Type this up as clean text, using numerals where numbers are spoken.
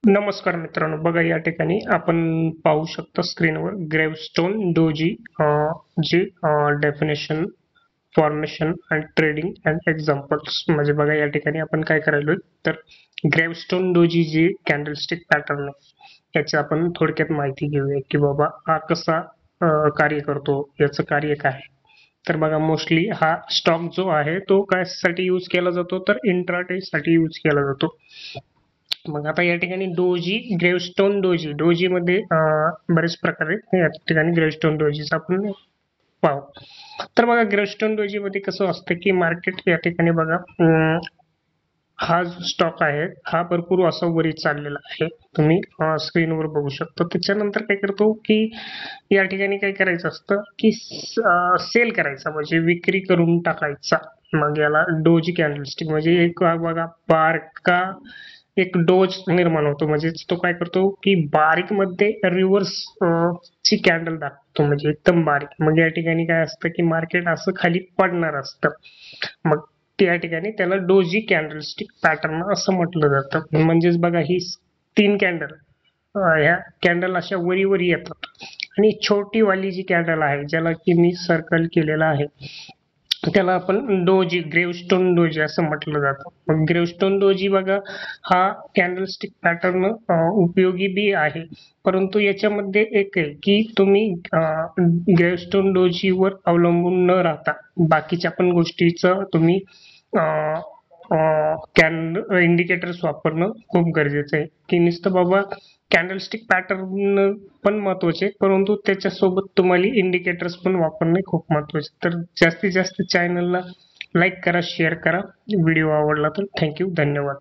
नमस्कार मित्रांनो, बघा या ठिकाणी आपण पाहू शकता स्क्रीनवर ग्रेवस्टोन डोजी जी definition, formation and trading and examples. म्हणजे बघा या ठिकाणी आपण काय करायलोय तर ग्रेवस्टोन डोजी जी कॅन्डलस्टिक पॅटर्न आहे याची आपण थोडक्यात माहिती घेऊया की बाबा हा कसा कार्य करतो, याचं कार्य काय आहे. तर बघा मोस्टली हा स्टॉक जो आहे तो कशासाठी यूज केला जातो तर इंट्राडे साठी यूज केला जातो. मग आता या ठिकाणी डोजी, ग्रेवस्टोन डोजी, डोजी मध्ये बरेच प्रकार आहेत. या ठिकाणी ग्रेवस्टोन डोजीचा आपण पाहू. तर बघा ग्रेवस्टोन डोजी मध्ये कसं असतं की मार्केट या ठिकाणी बघा हा जो स्टॉक आहे हा भरपूर असा वरी चाललेला आहे. तुम्ही स्क्रीनवर बघू शकता. त्याच्यानंतर काय करतो की या ठिकाणी काय करायचं असतं की सेल करायचा म्हणजे विक्री करून टाकायचा. मग याला डोजी कॅन्डलस्टिक म्हणजे एक बघा बारका एक डोज निर्माण होतो. म्हणजे तो काय करतो की बारीक मध्ये रिव्हर्स ची कॅन्डल दाखवतो म्हणजे एकदम बारीक. मग या ठिकाणी काय असतं की मार्केट असं खाली पडणार असतं. मग त्या ठिकाणी त्याला डोजी कॅन्डलस्टिक पॅटर्न असं म्हटलं जातं. म्हणजेच बघा ही 3 कॅन्डल ह्या कॅन्डल अशा वरी वरी येतात आणि छोटी वाली जी कॅन्डल आहे ज्याला की मी सर्कल केलेला आहे त्याला आपण डोजी, ग्रेवस्टोन डोजी असं म्हटलं जातं. मग ग्रेवस्टोन डोजी बघा हा कॅन्डलस्टिक पॅटर्न उपयोगी बी आहे, परंतु याच्यामध्ये एक आहे की तुम्ही ग्रेवस्टोन डोजीवर अवलंबून न राहता बाकीच्या पण गोष्टीचं तुम्ही इंडिकेटर्स वापरणं खूप गरजेचं आहे. की नुसतं बाबा कॅन्डलस्टिक पॅटर्न पण महत्वाचे परंतु त्याच्यासोबत तुम्हाला इंडिकेटर्स पण वापरणे खूप महत्वाचे. तर जास्तीत जास्त चॅनलला लाईक करा, शेअर करा. व्हिडिओ आवडला तर थँक्यू, धन्यवाद.